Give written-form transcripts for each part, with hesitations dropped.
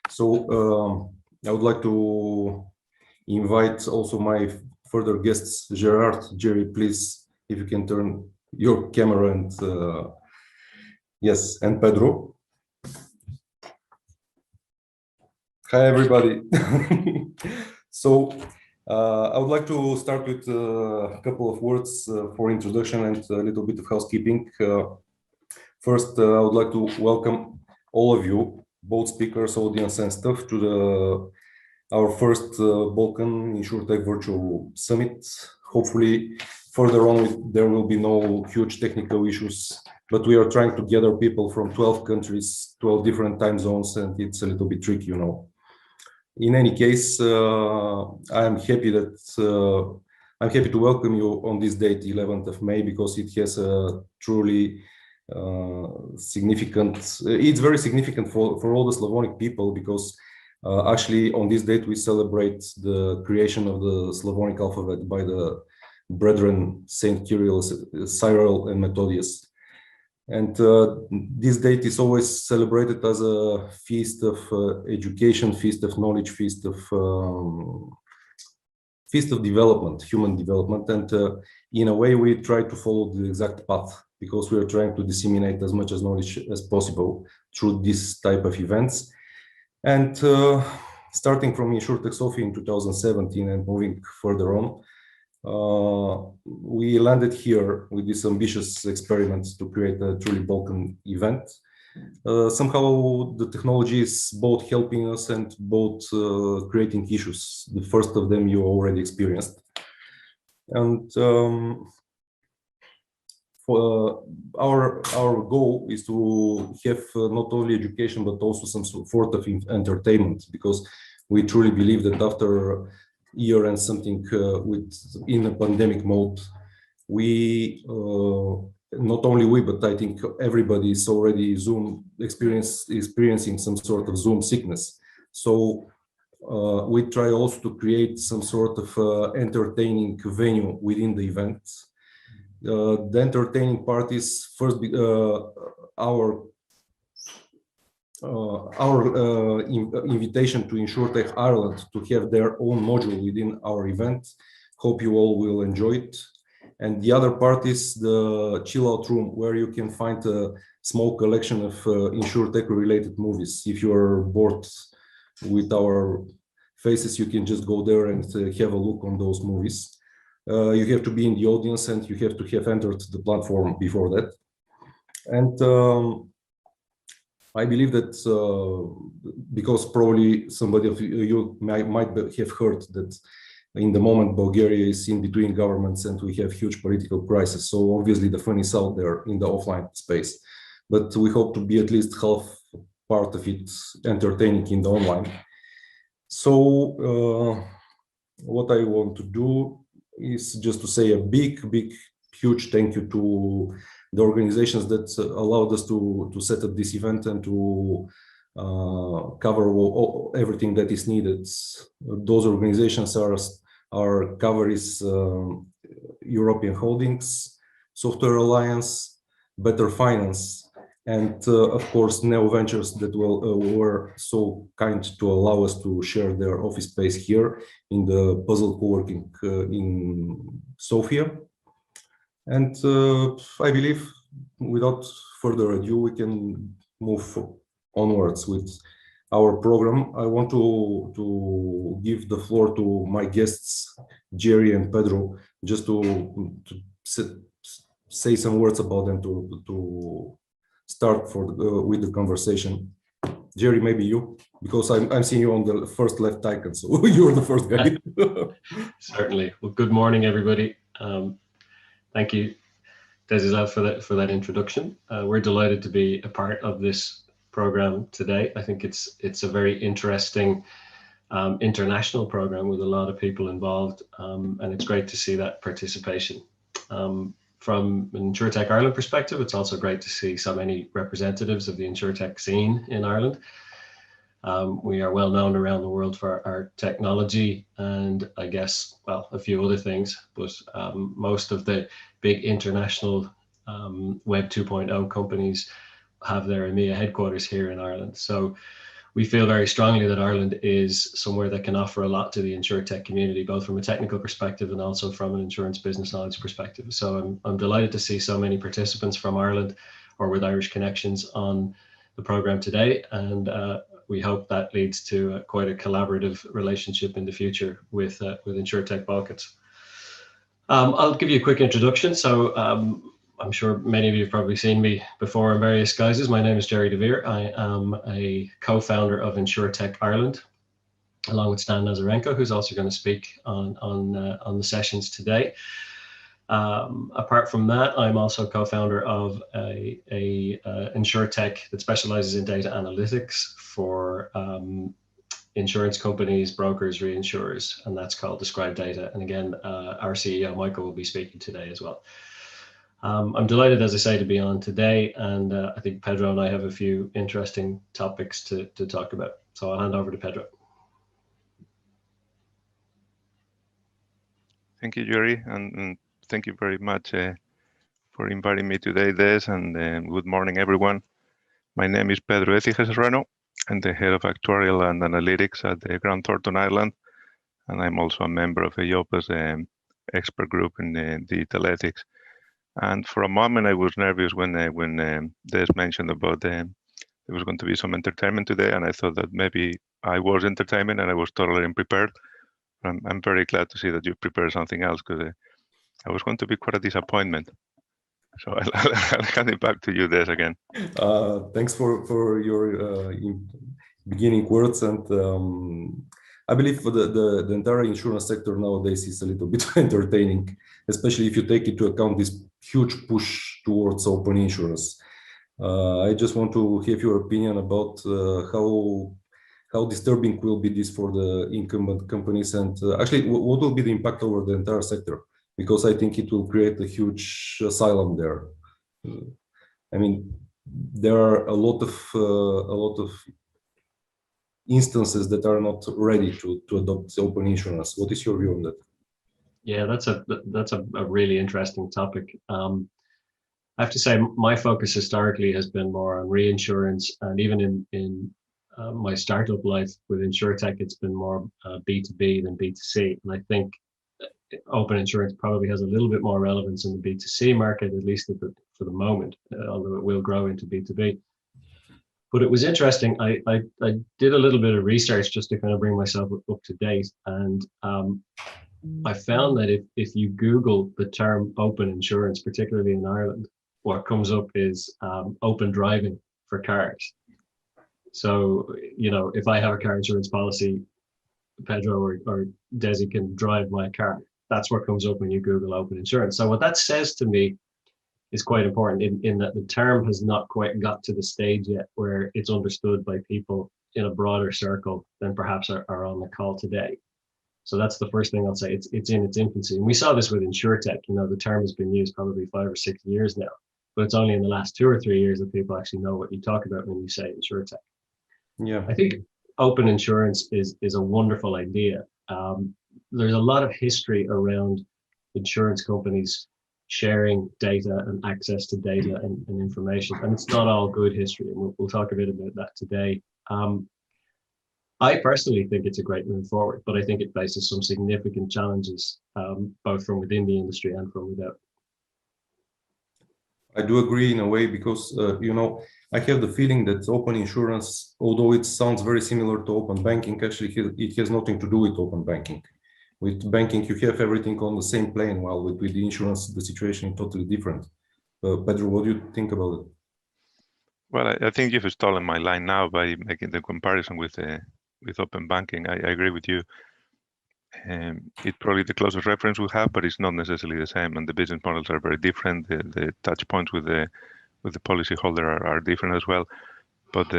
So I would like to invite also my further guests, Gerard, Jerry, please, if you can turn your camera and yes, and Pedro. Hi, everybody. So I would like to start with a couple of words for introduction and a little bit of housekeeping. First, I would like to welcome all of you, both speakers, audience, and staff, to our first Balkan InsurTech Virtual Summit. Hopefully, further on, there will be no huge technical issues, but we are trying to gather people from 12 countries, 12 different time zones, and it's a little bit tricky, you know. In any case, I'm happy to welcome you on this date, 11th of May, because it has a truly significant. It's very significant for all the Slavonic people, because actually on this date we celebrate the creation of the Slavonic alphabet by the brethren Saint Kirill, Cyril, and Methodius. And this date is always celebrated as a feast of education, feast of knowledge, feast of development, human development. And in a way, we try to follow the exact path, because we are trying to disseminate as much as knowledge as possible through this type of events. And starting from InsurTech Sofia in 2017 and moving further on, we landed here with this ambitious experiment to create a truly Balkan event. Somehow the technology is both helping us and both creating issues. The first of them you already experienced. And our goal is to have not only education, but also some sort of entertainment, because we truly believe that after year and something in a pandemic mode, we not only we, but I think everybody is already experiencing some sort of Zoom sickness. So we try also to create some sort of entertaining venue within the event. The entertaining part is first our invitation to InsurTech Ireland to have their own module within our event. Hope you all will enjoy it. And the other part is the chill out room, where you can find a small collection of InsurTech related movies. If you're bored with our faces, you can just go there and have a look on those movies. You have to be in the audience and you have to have entered the platform before that. And I believe that because probably somebody of you might have heard that in the moment Bulgaria is in between governments and we have huge political crisis. So obviously the fun is out there in the offline space, but we hope to be at least half part of it entertaining in the online. So what I want to do is just to say a big, huge thank you to the organizations that allowed us to set up this event and to cover everything that is needed. Those organizations are cover is European Holdings, Software Alliance, Better Finance, and of course Neo Ventures that were so kind to allow us to share their office space here in the Puzzle Co-working in Sofia. And I believe without further ado, we can move onwards with our program. I want to give the floor to my guests, Jerry and Pedro, just to say some words about them to start with the conversation. Jerry, maybe you, because I'm seeing you on the first left icon, so you're the first guy. Certainly. Well, good morning, everybody. Thank you, Desislav, for that introduction. We're delighted to be a part of this program today. I think it's a very interesting international program with a lot of people involved, and it's great to see that participation. From an InsurTech Ireland perspective, it's also great to see so many representatives of the InsurTech scene in Ireland. We are well known around the world for our technology and I guess, well, a few other things, but most of the big international Web 2.0 companies have their EMEA headquarters here in Ireland. So we feel very strongly that Ireland is somewhere that can offer a lot to the InsurTech community, both from a technical perspective and also from an insurance business knowledge perspective. So I'm delighted to see so many participants from Ireland or with Irish connections on the program today. And we hope that leads to quite a collaborative relationship in the future with InsurTech Balkans. I'll give you a quick introduction. So I'm sure many of you have probably seen me before in various guises. My name is Jerry DeVere. I am a co-founder of InsurTech Ireland, along with Stan Nazarenko, who's also going to speak on the sessions today. Apart from that, I'm also co-founder of a InsurTech that specializes in data analytics for insurance companies, brokers, reinsurers, and that's called Describe Data. And again, our CEO, Michael, will be speaking today as well. I'm delighted, as I say, to be on today, and I think Pedro and I have a few interesting topics to talk about. So I'll hand over to Pedro. Thank you, Jerry, and thank you very much for inviting me today, Des, and good morning, everyone. My name is Pedro Écija Serrano. I'm the head of actuarial and analytics at the Grant Thornton Ireland, and I'm also a member of EIOPA's expert group in digital ethics. And for a moment, I was nervous when Des mentioned about there was going to be some entertainment today, and I thought that maybe I was entertainment and I was totally unprepared. I'm very glad to see that you prepared something else, because I was going to be quite a disappointment. So I'll hand it back to you, Des, again. Thanks for your beginning words, and I believe for the entire insurance sector nowadays is a little bit entertaining, especially if you take into account this huge push towards open insurance. I just want to have your opinion about how disturbing will be this for the incumbent companies, and actually what will be the impact over the entire sector, because I think it will create a huge asylum there. I mean, there are a lot of instances that are not ready to adopt open insurance. What is your view on that? Yeah, that's a really interesting topic. I have to say my focus historically has been more on reinsurance, and even in my startup life with InsurTech, it's been more B2B than B2C. And I think open insurance probably has a little bit more relevance in the B2C market, at least for the moment, although it will grow into B2B. But it was interesting. I did a little bit of research just to kind of bring myself up to date. And I found that if you Google the term open insurance, particularly in Ireland, what comes up is open driving for cars. So, you know, if I have a car insurance policy, Pedro or Desi can drive my car. That's what comes up when you Google open insurance. So what that says to me is quite important in that the term has not quite got to the stage yet where it's understood by people in a broader circle than perhaps are on the call today. So that's the first thing I'll say. It's in its infancy. And we saw this with InsurTech. You know, the term has been used probably 5 or 6 years now, but it's only in the last 2 or 3 years that people actually know what you talk about when you say InsurTech. Yeah, I think open insurance is a wonderful idea. There's a lot of history around insurance companies sharing data and access to data and information, and it's not all good history, and we'll talk a bit about that today. I personally think it's a great move forward, but I think it faces some significant challenges, both from within the industry and from without. I do agree in a way, because you know, I have the feeling that open insurance, although it sounds very similar to open banking, actually it has nothing to do with open banking. With banking, you have everything on the same plane, while with the insurance, the situation is totally different. Pedro, what do you think about it? Well, I think you've stolen my line now by making the comparison with open banking. I agree with you. It's probably the closest reference we have, but it's not necessarily the same, and the business models are very different. The touch points with the policyholder are different as well. But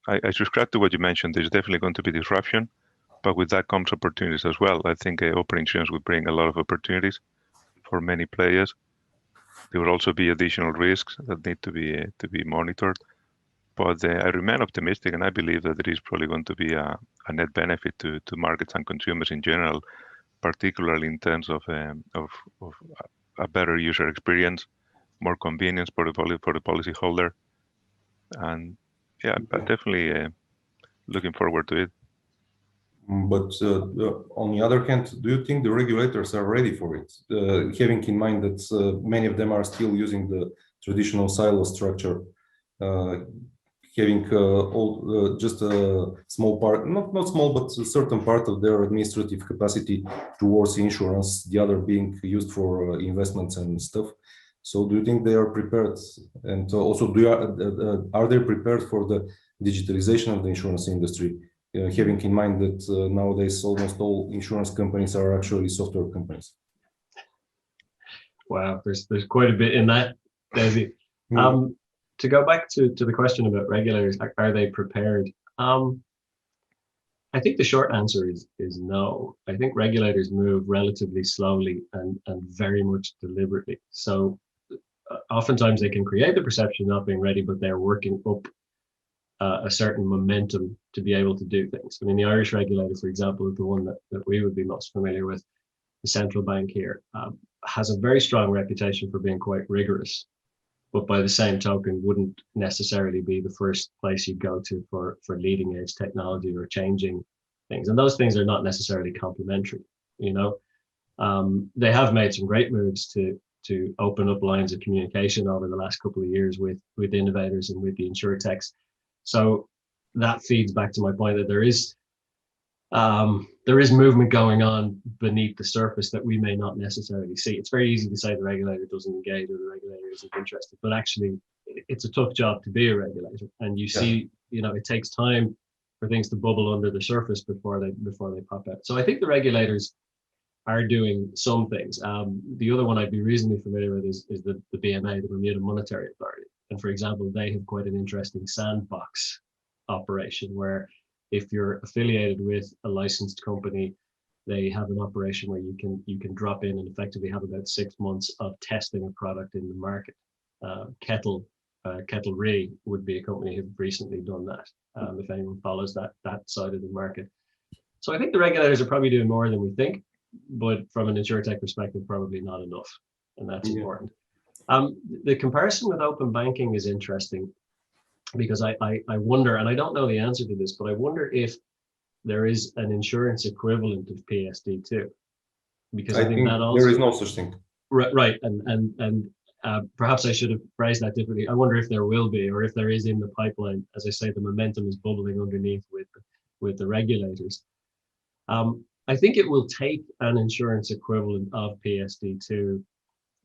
I subscribe to what you mentioned. There's definitely going to be disruption, but with that comes opportunities as well. I think open insurance would bring a lot of opportunities for many players. There will also be additional risks that need to be monitored. But I remain optimistic, and I believe that there is probably going to be a net benefit to markets and consumers in general, particularly in terms of a better user experience, more convenience for the policyholder, and yeah, but definitely looking forward to it. But on the other hand, do you think the regulators are ready for it? Having in mind that many of them are still using the traditional silo structure, having just a small part, not small, but a certain part of their administrative capacity towards insurance, the other being used for investments and stuff. So do you think they are prepared? And also, are they prepared for the digitalization of the insurance industry? Having in mind that nowadays almost all insurance companies are actually software companies. Wow, there's quite a bit in that, Desi. To go back to the question about regulators, are they prepared? I think the short answer is no. I think regulators move relatively slowly and very much deliberately. So oftentimes they can create the perception of not being ready, but they're working up a certain momentum to be able to do things. I mean, the Irish regulator, for example, is the one that we would be most familiar with. The central bank here has a very strong reputation for being quite rigorous, but by the same token, wouldn't necessarily be the first place you go to for leading edge technology or changing things. And those things are not necessarily complementary. You know, they have made some great moves to open up lines of communication over the last couple of years with innovators and with the INSURTECHs. So that feeds back to my point that there is movement going on beneath the surface that we may not necessarily see. It's very easy to say the regulator doesn't engage or the regulator isn't interested, but actually it's a tough job to be a regulator. And you see, you know, it takes time for things to bubble under the surface before they pop out. So I think the regulators are doing some things. The other one I'd be reasonably familiar with is the BMA, the Bermuda Monetary Authority. And for example, they have quite an interesting sandbox operation where if you're affiliated with a licensed company, they have an operation where you can drop in and effectively have about 6 months of testing a product in the market. Kettle Re would be a company who've recently done that. If anyone follows that side of the market. So I think the regulators are probably doing more than we think, but from an InsurTech perspective, probably not enough, and that's important. The comparison with open banking is interesting because I wonder, and I don't know the answer to this, but I wonder if there is an insurance equivalent of PSD2, because I think that also there is no such thing. Right, and perhaps I should have phrased that differently. I wonder if there will be, or if there is in the pipeline. As I say, the momentum is bubbling underneath with the regulators. I think it will take an insurance equivalent of PSD2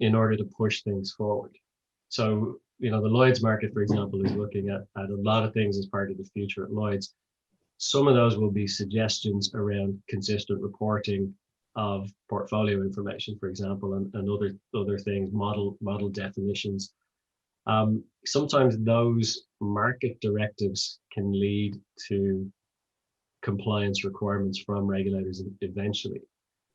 in order to push things forward. So, you know, the Lloyd's market, for example, is looking at a lot of things as part of the future at Lloyd's. Some of those will be suggestions around consistent reporting of portfolio information, for example, and other things, model definitions. Sometimes those market directives can lead to compliance requirements from regulators eventually.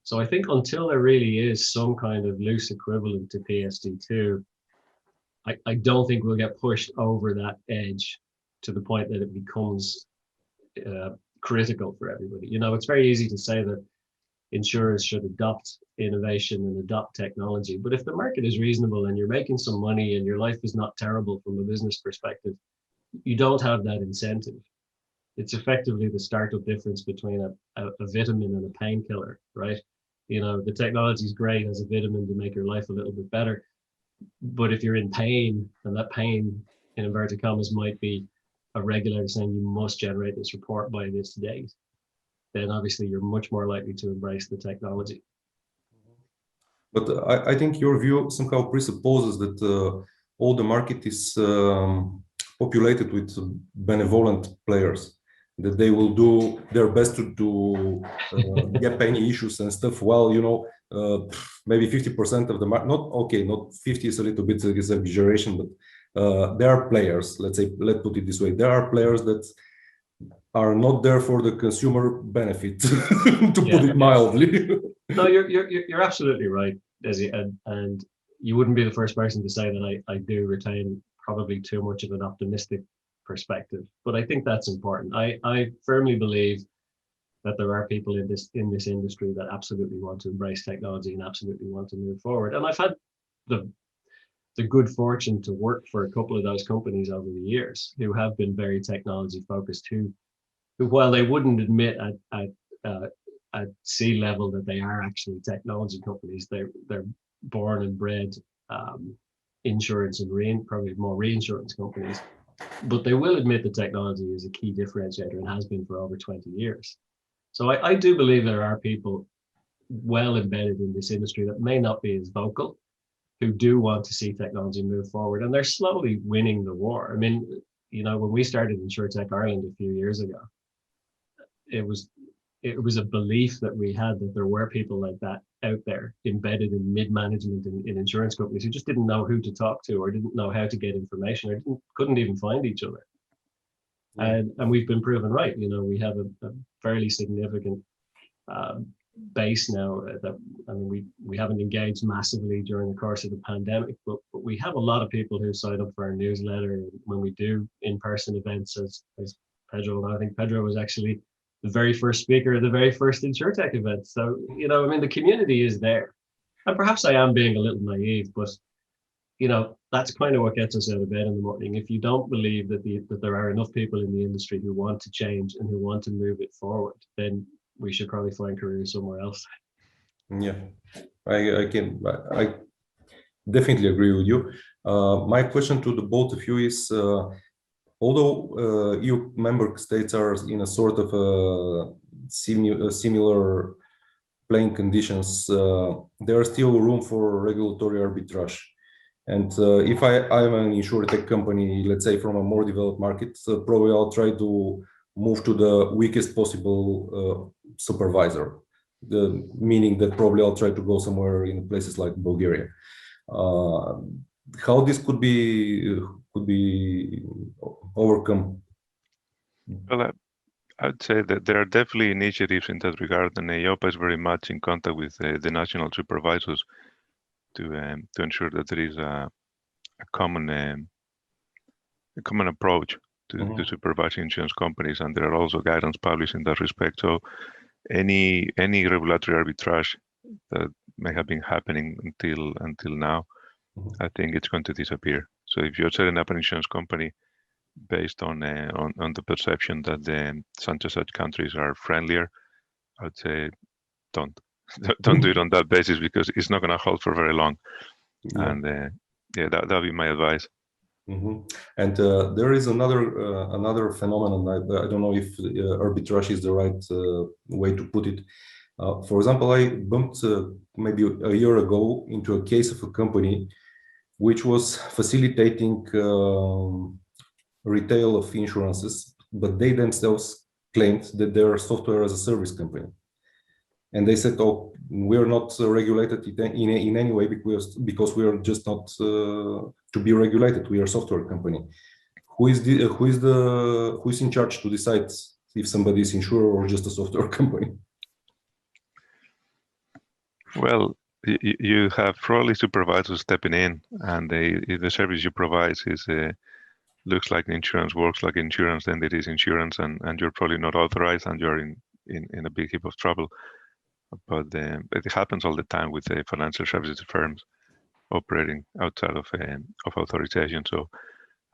So I think until there really is some kind of loose equivalent to PSD2, I don't think we'll get pushed over that edge to the point that it becomes critical for everybody. You know, it's very easy to say that insurers should adopt innovation and adopt technology, but if the market is reasonable and you're making some money and your life is not terrible from a business perspective, you don't have that incentive. It's effectively the startup difference between a vitamin and a painkiller, right? You know, the technology is great as a vitamin to make your life a little bit better, but if you're in pain, and that pain in inverted commas might be a regulator saying you must generate this report by this date, then obviously you're much more likely to embrace the technology. But I think your view somehow presupposes that all the market is populated with benevolent players, that they will do their best to get any issues and stuff. Well, you know, maybe 50% of the market, not 50 is a little bit exaggeration, but there are players, let's put it this way, there are players that are not there for the consumer benefit, to put it mildly. No, you're absolutely right, Desi, and you wouldn't be the first person to say that I do retain probably too much of an optimistic perspective, but I think that's important. I firmly believe that there are people in this industry that absolutely want to embrace technology and absolutely want to move forward. And I've had the good fortune to work for a couple of those companies over the years who have been very technology focused, who while they wouldn't admit at sea level that they are actually technology companies, they're born and bred insurance and probably more reinsurance companies. But they will admit that technology is a key differentiator and has been for over 20 years. So I do believe there are people well embedded in this industry that may not be as vocal, who do want to see technology move forward, and they're slowly winning the war. I mean, you know, when we started Insurtech Ireland a few years ago, it was a belief that we had that there were people like that out there embedded in mid-management in insurance companies who just didn't know who to talk to, or didn't know how to get information, or couldn't even find each other. Yeah. And we've been proven right. You know, we have a fairly significant base now that, I mean, we haven't engaged massively during the course of the pandemic, but we have a lot of people who sign up for our newsletter when we do in-person events, as Pedro, and I think Pedro was actually the very first speaker at the very first Insurtech event. So, you know, I mean, the community is there. And perhaps I am being a little naive, but, you know, that's kind of what gets us out of bed in the morning. If you don't believe that there are enough people in the industry who want to change and who want to move it forward, then we should probably find careers somewhere else. Yeah, I definitely agree with you. My question to the both of you is, although EU member states are in a sort of similar playing conditions, there are still room for regulatory arbitrage. And if I'm an insurtech company, let's say from a more developed market, probably I'll try to move to the weakest possible supervisor, meaning that probably I'll try to go somewhere in places like Bulgaria. How this could be overcome? Well, I would say that there are definitely initiatives in that regard, and EIOPA is very much in contact with the national supervisors to ensure that there is a common approach to supervising insurance companies, and there are also guidance published in that respect. So any regulatory arbitrage that may have been happening until now, I think it's going to disappear. So if you're setting up an insurance company based on the perception that such countries are friendlier, I would say don't do it on that basis, because it's not going to hold for very long. Yeah. And yeah, that'll be my advice. And there is another phenomenon. I don't know if arbitrage is the right way to put it. For example, I bumped maybe a year ago into a case of a company which was facilitating retail of insurances, but they themselves claimed that they're a software as a service company. And they said, "Oh, we're not regulated in any way because we are just not to be regulated. We are a software company." Who is in charge to decide if somebody is insurer or just a software company? Well, you have probably supervisors stepping in, and if the service you provide looks like insurance, works like insurance, then it is insurance, and you're probably not authorized, and you're in a big heap of trouble. But it happens all the time with the financial services firms operating outside of authorization. So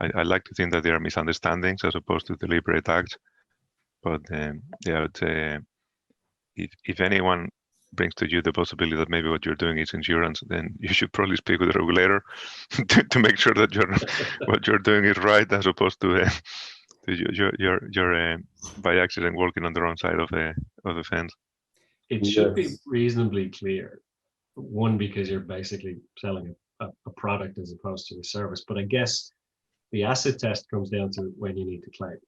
I like to think that there are misunderstandings as opposed to deliberate acts. But yeah, I would say if anyone brings to you the possibility that maybe what you're doing is insurance, then you should probably speak with the regulator to make sure that what you're doing is right, as opposed to you're by accident working on the wrong side of the fence. It should be reasonably clear. One, because you're basically selling a product as opposed to a service. But I guess the acid test comes down to when you need to claim.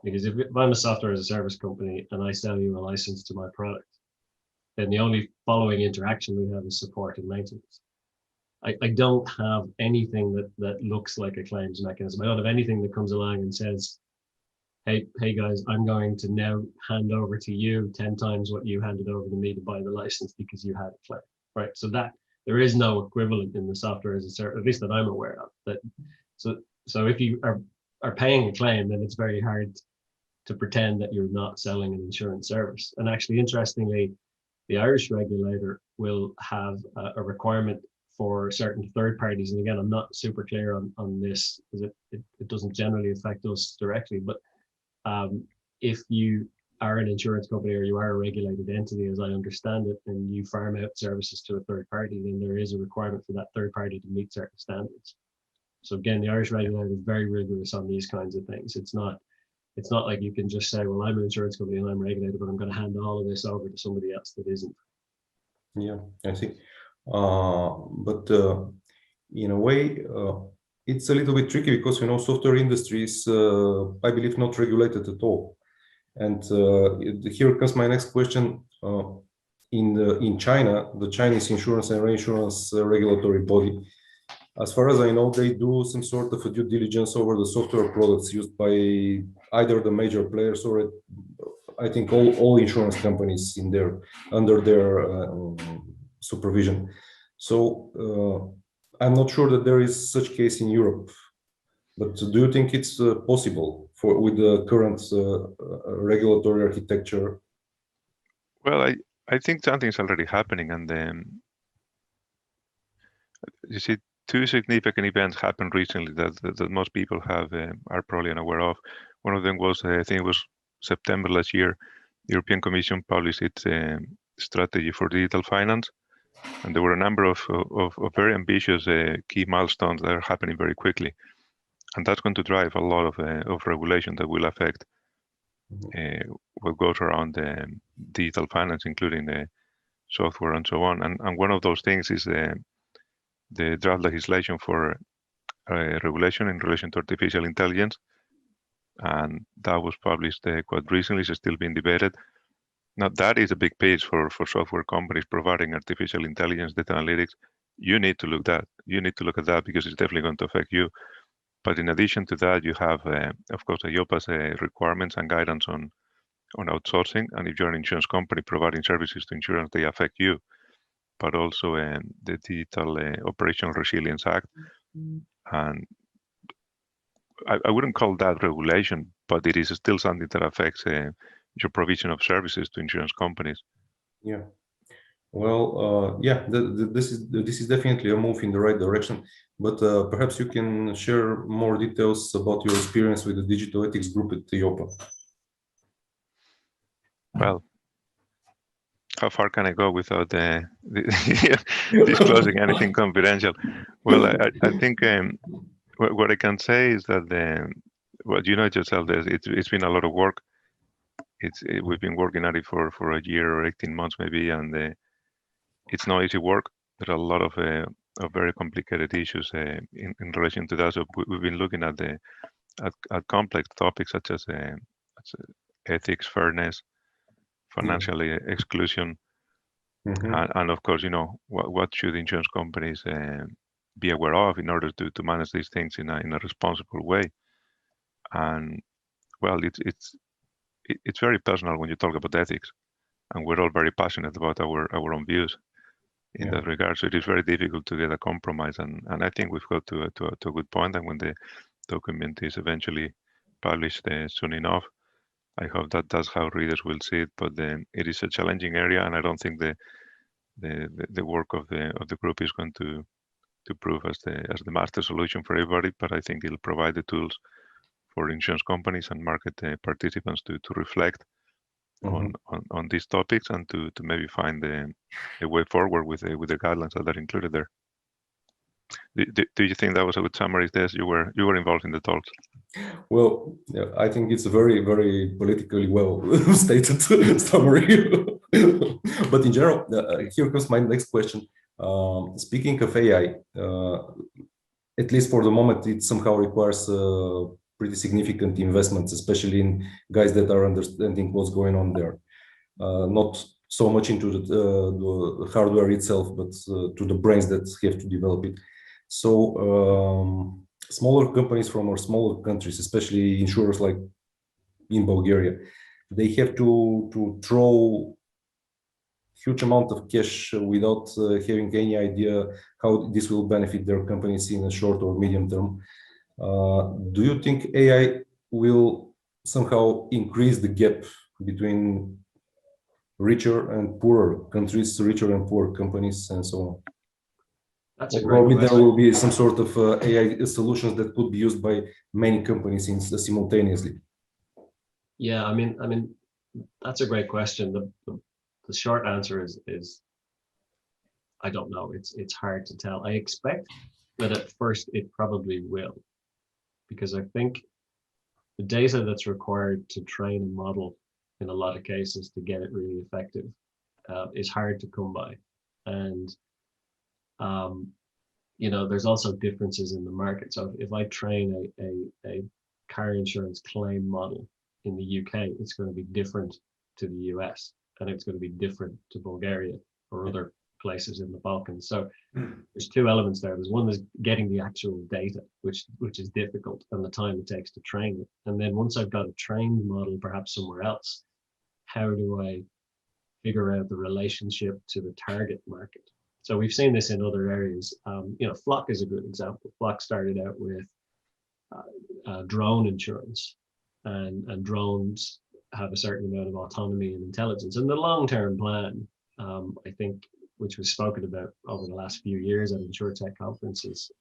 Because if I'm a software as a service company and I sell you a license to my product, then the only following interaction we have is support and maintenance. I don't have anything that looks like a claims mechanism. I don't have anything that comes along and says, hey guys, I'm going to now hand over to you 10 times what you handed over to me to buy the license because you had a claim, right? So that there is no equivalent in the software as a service, at least that I'm aware of. That so if you are paying a claim, then it's very hard to pretend that you're not selling an insurance service. And actually, interestingly, the Irish regulator will have a requirement for certain third parties. And again, I'm not super clear on this because it doesn't generally affect us directly, but if you are an insurance company or you are a regulated entity, as I understand it, and you farm out services to a third party, then there is a requirement for that third party to meet certain standards. So again, the Irish regulator is very rigorous on these kinds of things. It's not like you can just say, well, I'm an insurance company and I'm regulated, but I'm going to hand all of this over to somebody else that isn't. Yeah, I see. But in a way, it's a little bit tricky because, you know, software industry is, I believe, not regulated at all. And here comes my next question. In China, the Chinese insurance and reinsurance regulatory body, as far as I know, they do some sort of a due diligence over the software products used by either the major players or I think all insurance companies in their under their supervision. So I'm not sure that there is such case in Europe. But do you think it's possible with the current regulatory architecture? Well, I think something's already happening, and you see, two significant events happened recently that most people are probably unaware of. One of them was, I think it was September last year, the European Commission published its strategy for digital finance, and there were a number of very ambitious key milestones that are happening very quickly, and that's going to drive a lot of regulation that will affect what goes around digital finance, including the software and so on. And one of those things is the draft legislation for regulation in relation to artificial intelligence, and that was published quite recently. It's still being debated. Now that is a big piece for software companies providing artificial intelligence data analytics. You need to look at that because it's definitely going to affect you. But in addition to that, you have, of course, EIOPA's requirements and guidance on outsourcing. And if you're an insurance company providing services to insurance, they affect you. But also the Digital Operational Resilience Act. And I wouldn't call that regulation, but it is still something that affects your provision of services to insurance companies. Yeah. Well, yeah, this is definitely a move in the right direction. But perhaps you can share more details about your experience with the digital ethics group at EIOPA. Well, how far can I go without disclosing anything confidential? Well, I think what I can say is that well, you know it yourself, it's been a lot of work. We've been working at it for a year or 18 months maybe, and it's not easy work. There are a lot of very complicated issues in relation to that. So we've been looking at complex topics such as ethics, fairness, financial exclusion, and of course, you know, what should insurance companies be aware of in order to manage these things in a responsible way. And well, it's very personal when you talk about ethics, and we're all very passionate about our own views in that regard. So it is very difficult to get a compromise, and I think we've got to a good point. And when the document is eventually published soon enough, I hope that that's how readers will see it. But it is a challenging area, and I don't think the work of the group is going to prove as the master solution for everybody. But I think it'll provide the tools for insurance companies and market participants to reflect on these topics and to maybe find a way forward with the guidelines that are included there. Do you think that was a good summary, Des? You were involved in the talks. Well, yeah, I think it's a very, very politically well stated summary. But in general, here comes my next question. Speaking of AI, at least for the moment, it somehow requires pretty significant investments, especially in guys that are understanding what's going on there. Not so much into the hardware itself, but to the brains that have to develop it. So smaller companies from our smaller countries, especially insurers like in Bulgaria, they have to throw huge amount of cash without having any idea how this will benefit their companies in a short or medium term. Do you think AI will somehow increase the gap between richer and poorer countries, richer and poor companies, and so on? That's a great Probably question. there will be some sort of AI solutions that could be used by many companies simultaneously. Yeah, I mean, that's a great question. The short answer is I don't know. It's hard to tell. I expect that at first it probably will, because I think the data that's required to train a model in a lot of cases to get it really effective is hard to come by. And you know, there's also differences in the market. So if I train a car insurance claim model in the UK, it's going to be different to the US, and it's going to be different to Bulgaria or other places in the Balkans. So there's two elements there. There's one is getting the actual data, which is difficult, and the time it takes to train it. And then once I've got a trained model, perhaps somewhere else, how do I figure out the relationship to the target market? So we've seen this in other areas. You know, Flock is a good example. Flock started out with drone insurance, and drones have a certain amount of autonomy and intelligence. And the long-term plan, I think, which was spoken about over the last few years at Insurtech conferences,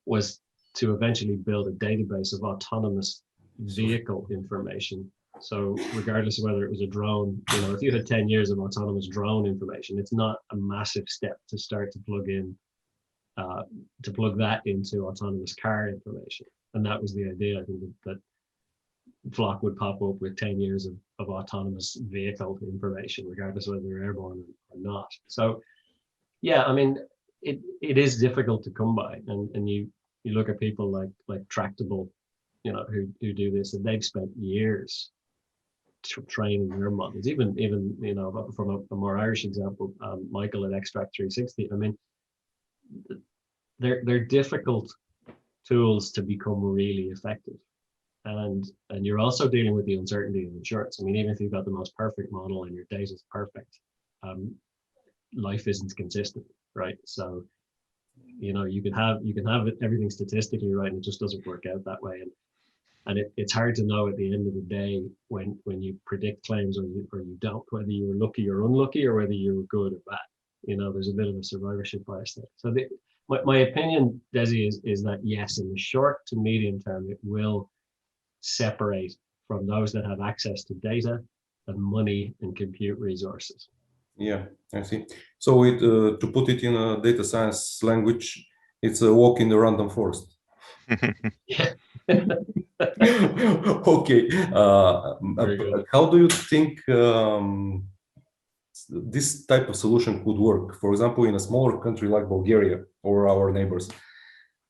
was to eventually build a database of autonomous vehicle information. So regardless of whether it was a drone, you know, if you had 10 years of autonomous drone information, it's not a massive step to start to plug in, to plug that into autonomous car information. And that was the idea, I think, that Flock would pop up with 10 years of autonomous vehicle information, regardless of whether they're airborne or not. So, yeah, I mean, it is difficult to come by, and you look at people like Tractable, you know, who do this, and they've spent years training their models. Even you know, from a more Irish example, Michael at Extract 360. I mean, they're difficult tools to become really effective. And you're also dealing with the uncertainty of insurance. I mean, even if you've got the most perfect model and your data is perfect, life isn't consistent, right? So, you know, you can have everything statistically right, and it just doesn't work out that way. And it's hard to know at the end of the day when you predict claims or you don't, whether you were lucky or unlucky, or whether you were good or bad. You know, there's a bit of a survivorship bias there. So my opinion, Desi, is that yes, in the short to medium term, it will separate from those that have access to data and money and compute resources. Yeah, I see. So to put it in a data science language, it's a walk in the random forest. Yeah. Okay. How do you think this type of solution could work? For example, in a smaller country like Bulgaria or our neighbors,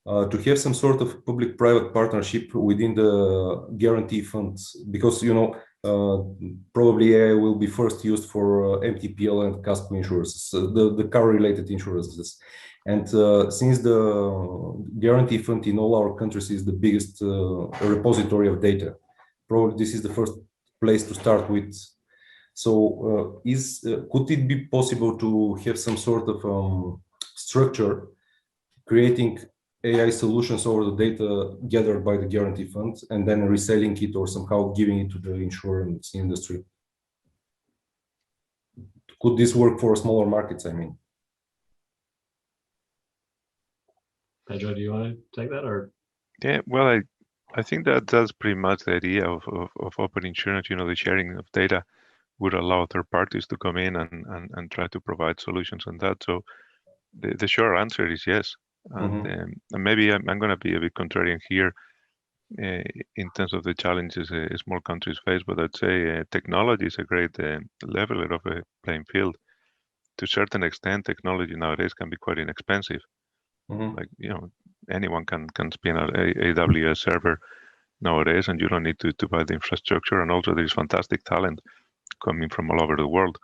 to have some sort of public-private partnership within the guarantee funds, because, you know, probably AI will be first used for MTPL and casco insurances, the car-related insurances. And since the guarantee fund in all our countries is the biggest repository of data, probably this is the first place to start with. So could it be possible to have some sort of structure creating AI solutions over the data gathered by the guarantee fund and then reselling it or somehow giving it to the insurance industry? Could this work for smaller markets, I mean? Pedro, do you want to take that, or? Yeah, well, I think that's pretty much the idea of open insurance. You know, the sharing of data would allow third parties to come in and try to provide solutions on that. So the short answer is yes. And maybe I'm going to be a bit contrarian here in terms of the challenges small countries face, but I'd say technology is a great leveler of a playing field. To a certain extent, technology nowadays can be quite inexpensive. Like, you know, anyone can spin an AWS server nowadays, and you don't need to buy the infrastructure. And also, there's fantastic talent coming from all over the world.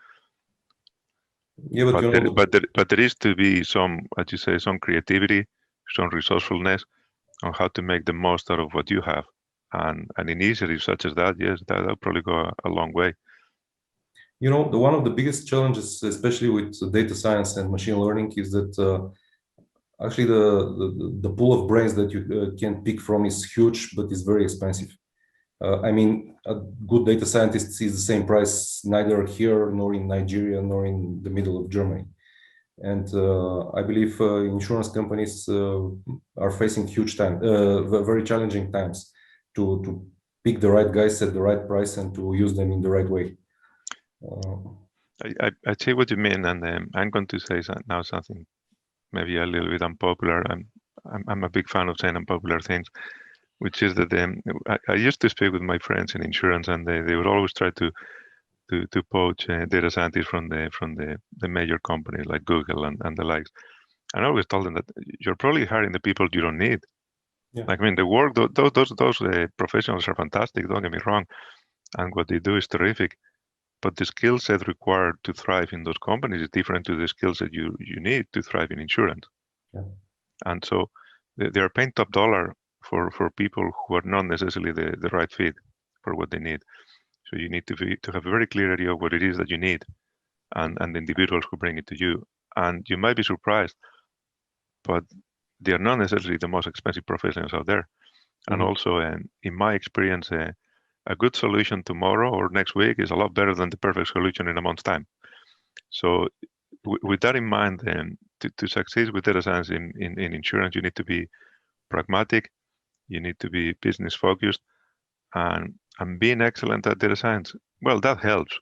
Yeah, but there is to be some, as you say, some creativity, some resourcefulness on how to make the most out of what you have. And initiatives such as that, yes, that'll probably go a long way. You know, one of the biggest challenges, especially with data science and machine learning, is that actually the pool of brains that you can pick from is huge, but it's very expensive. I mean, a good data scientist is the same price neither here nor in Nigeria nor in the middle of Germany. And I believe insurance companies are facing huge very challenging times to pick the right guys at the right price and to use them in the right way. I see what you mean, and I'm going to say now something maybe a little bit unpopular. I'm a big fan of saying unpopular things, which is that I used to speak with my friends in insurance, and they would always try to poach data scientists from the major companies like Google and the likes. And I always told them that you're probably hiring the people you don't need. Yeah. Like, I mean, the work, those professionals are fantastic, don't get me wrong, and what they do is terrific. But the skill set required to thrive in those companies is different to the skill set you need to thrive in insurance. Yeah. And so they are paying top dollar for people who are not necessarily the right fit for what they need. So you need to have a very clear idea of what it is that you need, and the individuals who bring it to you. And you might be surprised, but they are not necessarily the most expensive professionals out there. And also, in my experience, a good solution tomorrow or next week is a lot better than the perfect solution in a month's time. So with that in mind, to succeed with data science in insurance, you need to be pragmatic, you need to be business focused, and being excellent at data science, well, that helps.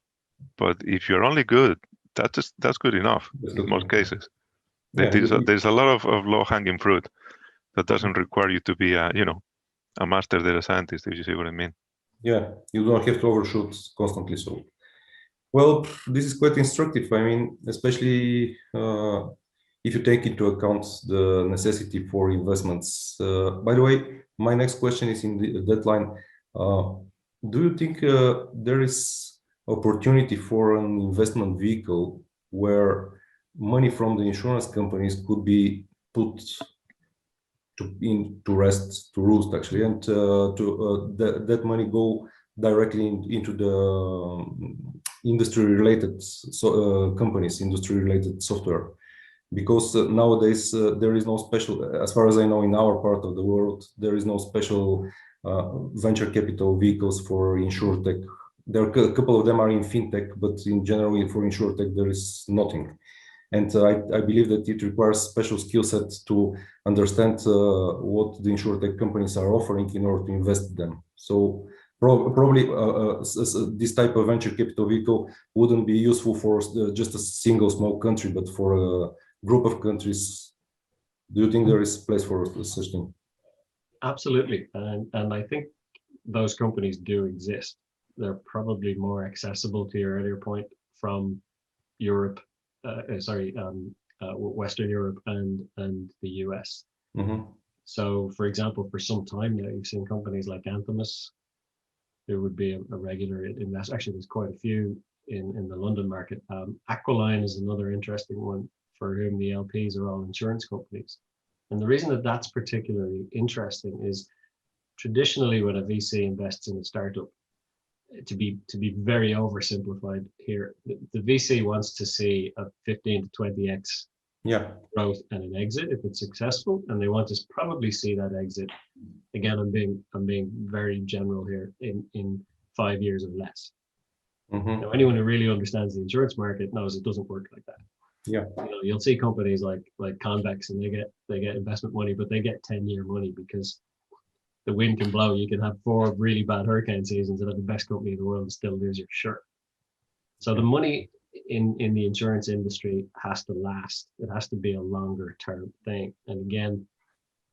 But if you're only good, that's good enough in most cases. Yeah, There's a lot of low-hanging fruit that doesn't require you to be a master data scientist, if you see what I mean. Yeah, you don't have to overshoot constantly. So, well, this is quite instructive. I mean, especially if you take into account the necessity for investments. By the way, my next question is in that line. Do you think there is opportunity for an investment vehicle where money from the insurance companies could be put to roost actually, and that money go directly into the industry related companies, industry related software? Because nowadays there is no special, as far as I know, in our part of the world, there is no special venture capital vehicles for InsurTech. There are a couple of them are in fintech, but in general for InsurTech there is nothing. And I believe that it requires special skill sets to understand what the InsurTech companies are offering in order to invest them. So probably this type of venture capital vehicle wouldn't be useful for just a single small country, but for a group of countries. Do you think there is place for such thing? Absolutely, and I think those companies do exist. They're probably more accessible, to your earlier point, from Europe, Western Europe and the US. So, for example, for some time now, you've seen companies like Anthemis. There would be a regular investor. Actually, there's quite a few in the London market. Aquiline is another interesting one, for whom the LPs are all insurance companies. And the reason that that's particularly interesting is traditionally when a VC invests in a startup, to be very oversimplified here, the VC wants to see a 15 to 20x growth and an exit if it's successful, and they want to probably see that exit, again, I'm being very general here, in 5 years or less. Now, anyone who really understands the insurance market knows it doesn't work like that. Yeah, you'll see companies like Convex, and they get investment money, but they get 10-year money because the wind can blow. You can have 4 really bad hurricane seasons and have the best company in the world and still lose your shirt. So the money in the insurance industry has to last. It has to be a longer term thing. And again,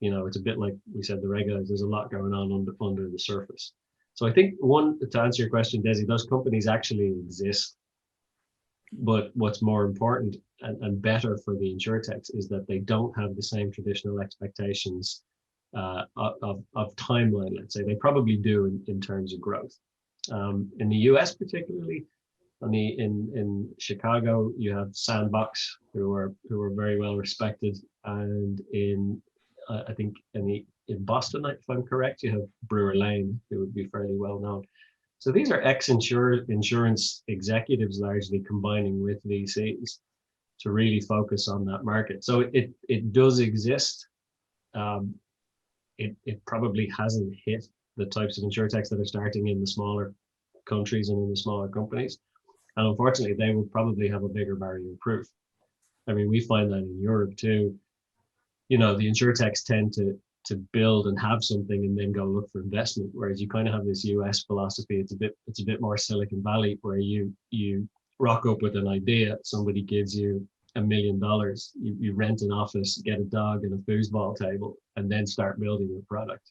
it's a bit like we said, the regulators, there's a lot going on under the surface. So I think to answer your question, Desi, those companies actually exist. But what's more important and better for the InsurTechs is that they don't have the same traditional expectations of timeline, let's say. They probably do in terms of growth. In the US particularly, in Chicago, you have Sandbox, who are very well respected, and I think in Boston, if I'm correct, you have Brewer Lane, who would be fairly well known. So these are ex-insurance executives largely combining with VCs to really focus on that market. So it does exist. It probably hasn't hit the types of InsurTechs that are starting in the smaller countries and in the smaller companies. And unfortunately, they will probably have a bigger barrier of proof. I mean, we find that in Europe too. The InsurTechs tend to build and have something and then go look for investment. Whereas you kind of have this US philosophy. It's a bit more Silicon Valley, where you rock up with an idea, somebody gives you $1 million, you rent an office, get a dog and a foosball table, and then start building your product.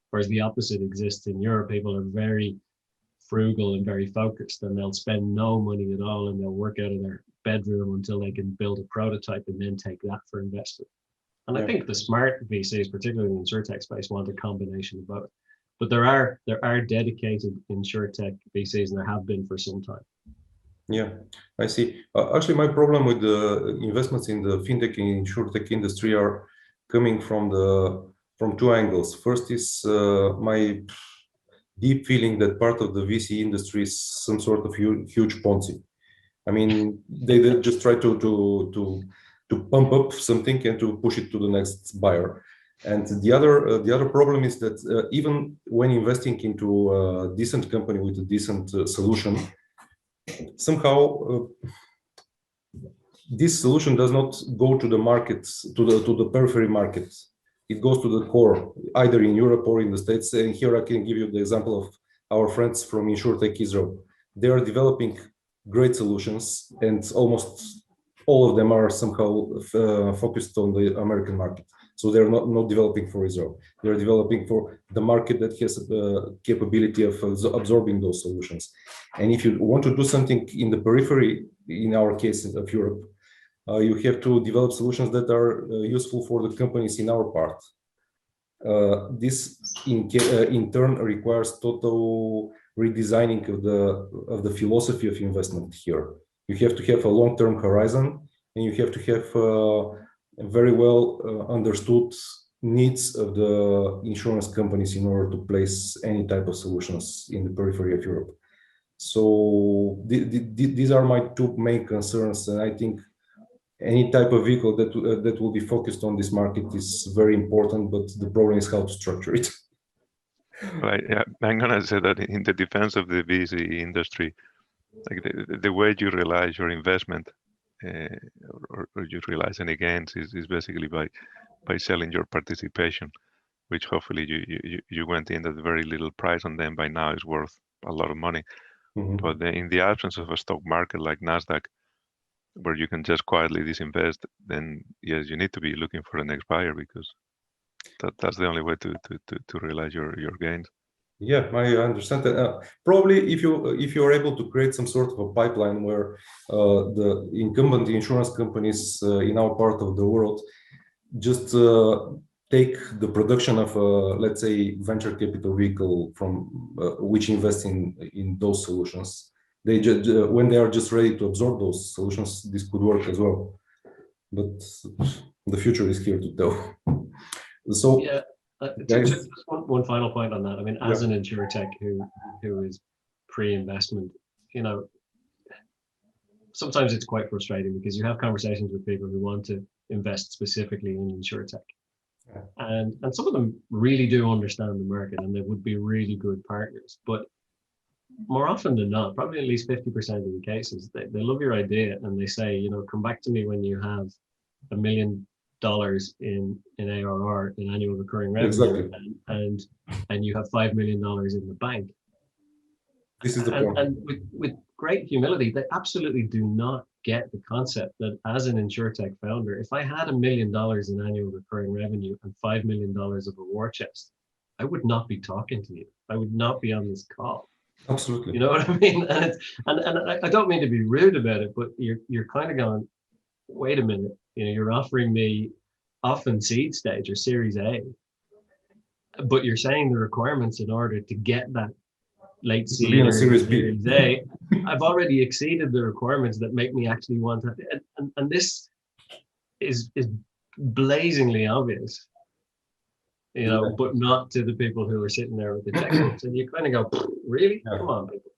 Whereas the opposite exists in Europe. People are very frugal and very focused, and they'll spend no money at all, and they'll work out of their bedroom until they can build a prototype and then take that for investment. And I think the smart VCs, particularly in the InsurTech space, want a combination of both. But there are dedicated InsurTech VCs, and there have been for some time. Yeah, I see. Actually, my problem with the investments in the fintech and InsurTech industry are coming from two angles. First is my deep feeling that part of the VC industry is some sort of huge Ponzi. I mean, they just try to pump up something and to push it to the next buyer. And the other problem is that even when investing into a decent company with a decent solution, somehow this solution does not go to the markets, to the periphery markets. It goes to the core, either in Europe or in the States. And here I can give you the example of our friends from Insurtech Israel. They are developing great solutions, and almost all of them are somehow focused on the American market. So they're not developing for Israel. They're developing for the market that has the capability of absorbing those solutions. And if you want to do something in the periphery, in our case of Europe, you have to develop solutions that are useful for the companies in our part. This in turn requires total redesigning of the philosophy of investment here. You have to have a long-term horizon, and you have to have very well understood needs of the insurance companies in order to place any type of solutions in the periphery of Europe. So these are my two main concerns, and I think any type of vehicle that will be focused on this market is very important, but the problem is how to structure it. Right. Yeah, I'm gonna say that in the defense of the VC industry, like the way you realize your investment or you realize any gains is basically by selling your participation, which hopefully you went in at very little price, and then by now is worth a lot of money. Mm-hmm. But in the absence of a stock market like Nasdaq, where you can just quietly disinvest, then yes, you need to be looking for the next buyer, because that's the only way to realize your gains. Yeah, I understand that. Probably if you are able to create some sort of a pipeline where the incumbent insurance companies in our part of the world just take the production of let's say venture capital vehicle from which invests in those solutions. They just when they are just ready to absorb those solutions, this could work as well. But the future is here to tell. So yeah, just one final point on that. I mean, as an InsurTech who is pre-investment, you know, sometimes it's quite frustrating because you have conversations with people who want to invest specifically in InsurTech. Yeah. And some of them really do understand the market, and they would be really good partners. But more often than not, probably at least 50% of the cases, they love your idea and they say, you know, come back to me when you have $1 million in ARR, in annual recurring revenue, exactly. and you have $5 million in the bank. This is the point. And with great humility, they absolutely do not get the concept that as an InsurTech founder, if I had $1 million in annual recurring revenue and $5 million of a war chest, I would not be talking to you. I would not be on this call. Absolutely. You know what I mean? And I don't mean to be rude about it, but you're kind of going, wait a minute, you know, you're offering me often seed stage or Series A, but you're saying the requirements in order to get that late seed or Series A, I've already exceeded the requirements that make me actually want to, and this is blazingly obvious, you know, but not to the people who are sitting there with the checkbooks, and you kind of go, really? Yeah. Come on, people.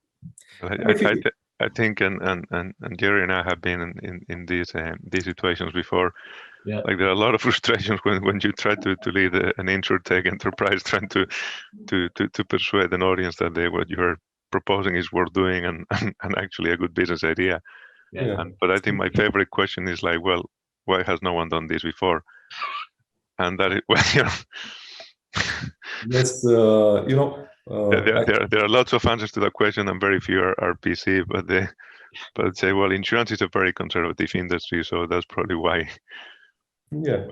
I think, and Jerry and I have been in these situations before. Yeah. Like there are a lot of frustrations when you try to lead an InsurTech enterprise, trying to persuade an audience that what you are proposing is worth doing and actually a good business idea. Yeah. But I think my favorite question is like, well, why has no one done this before? and that it, well, you know, Yes, there are lots of answers to that question, and very few are PC. But I'd say, well, insurance is a very conservative industry, so that's probably why. yeah.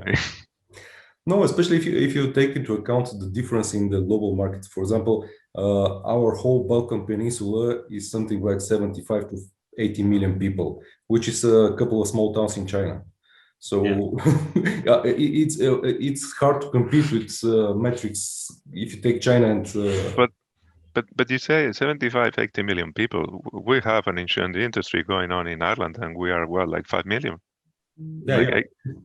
No, especially if you take into account the difference in the global market. For example, our whole Balkan Peninsula is something like 75 to 80 million people, which is a couple of small towns in China. So it's hard to compete with metrics if you take China and. But you say 75, 80 million people. We have an insurance industry going on in Ireland, and we are, well, like 5 million. Yeah,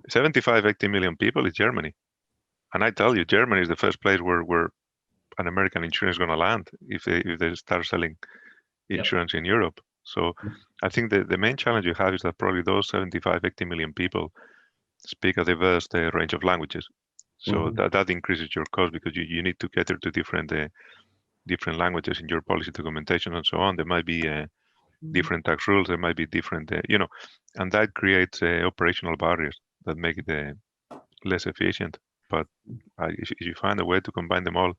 75, 80 million people is Germany. And I tell you, Germany is the first place where an American insurance is going to land if they start selling insurance in Europe. So I think the main challenge you have is that probably those 75, 80 million people speak a diverse range of languages. So that increases your cost because you need to cater to different languages in your policy documentation and so on. There might be different tax rules. There might be different, and that creates operational barriers that make it less efficient. But if you find a way to combine them all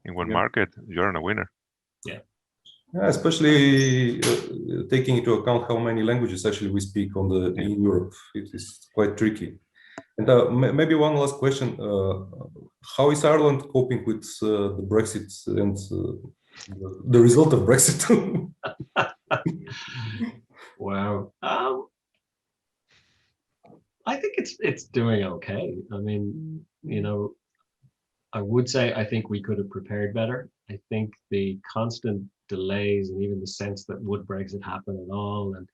in one market, you're on a winner. Yeah, especially taking into account how many languages actually we speak in Europe. It is quite tricky. And maybe one last question: how is Ireland coping with the Brexit and the result of Brexit? Wow. I think it's doing okay. I mean, I would say I think we could have prepared better. I think the constant delays and even the sense that would Brexit happen at all, and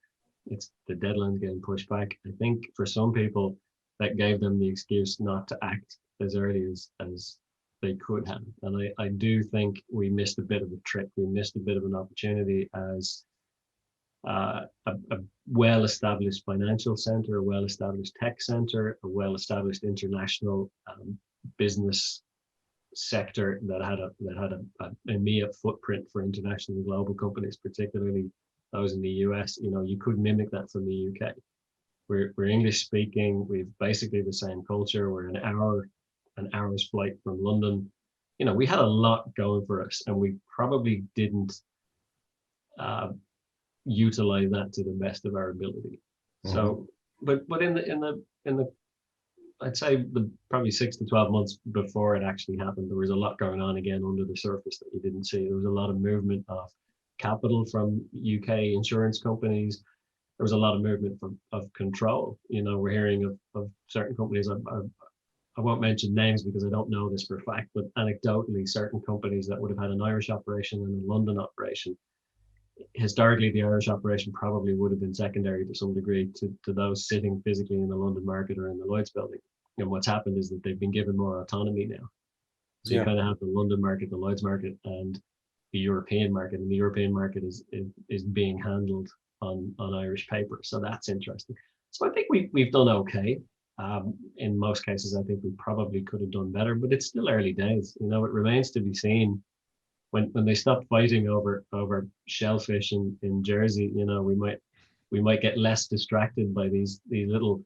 it's the deadline's getting pushed back. I think for some people that gave them the excuse not to act as early as they could have. And I do think we missed a bit of a trick. We missed a bit of an opportunity as a well-established financial center, a well-established tech center, a well-established international business sector that had a EMEA footprint for international and global companies, particularly those in the US. You could mimic that from the UK. We're English speaking. We've basically the same culture. We're an hour's flight from London. We had a lot going for us, and we probably didn't utilize that to the best of our ability. So, but in the I'd say probably 6 to 12 months before it actually happened, there was a lot going on again under the surface that you didn't see. There was a lot of movement of capital from UK insurance companies. There was a lot of movement of control. We're hearing of certain companies. I won't mention names because I don't know this for a fact, but anecdotally, certain companies that would have had an Irish operation and a London operation. Historically, the Irish operation probably would have been secondary to some degree to those sitting physically in the London market or in the Lloyd's building. And what's happened is that they've been given more autonomy now. So you kind of have the London market, the Lloyd's market, and the European market. And the European market is being handled on Irish paper. So that's interesting. So I think we've done okay. In most cases, I think we probably could have done better, but it's still early days. It remains to be seen. When they stop fighting over shellfish in Jersey, we might get less distracted by these little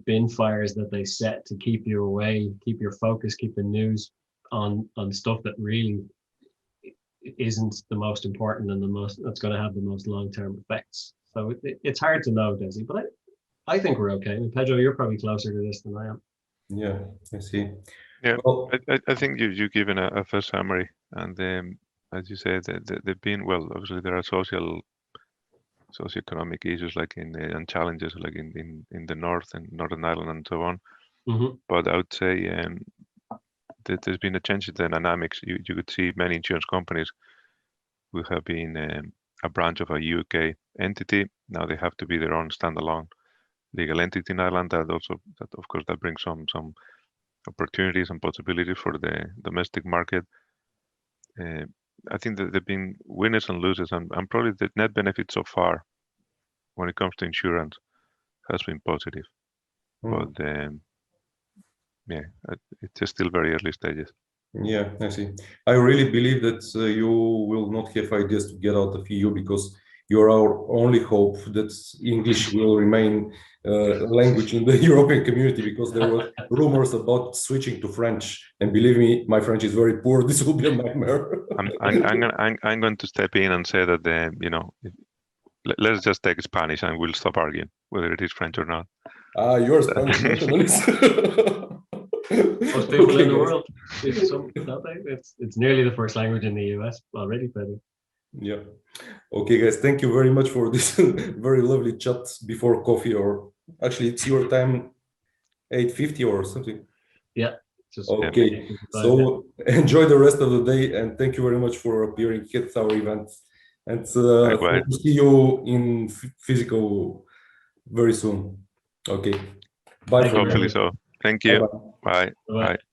bin fires that they set to keep you away, keep your focus, keep the news on stuff that really isn't the most important and that's going to have the most long-term effects. So it's hard to know, Desi, but I think we're okay. And Pedro, you're probably closer to this than I am. Yeah, I see. Yeah, well, I think you've given a first summary, and as you said, they've been, well, obviously there are socioeconomic issues and challenges like in the north and Northern Ireland and so on. But I would say that there's been a change in the dynamics. You could see many insurance companies who have been a branch of a UK entity. Now they have to be their own standalone legal entity in Ireland. That of course that brings some opportunities and possibilities for the domestic market. I think that there've been winners and losers, and probably the net benefit so far when it comes to insurance has been positive. But it's still very early stages. Yeah, I see. I really believe that you will not have ideas to get out of EU because you're our only hope that English will remain language in the European community, because there were rumors about switching to French. And believe me, my French is very poor. This will be a nightmare. I'm going to step in and say that let's just take Spanish and we'll stop arguing whether it is French or not. You're a Spanish nationalist. Most people in the world. It's nearly the first language in the US already, Pedro. Yeah. Okay, guys, thank you very much for this very lovely chat before coffee, or actually it's your time, 8:50 or something. Yeah. Okay. So enjoy the rest of the day, and thank you very much for appearing at our event. And hope to see you in physical very soon. Okay. Bye. Hopefully so. Thank you. Bye. Bye. Bye.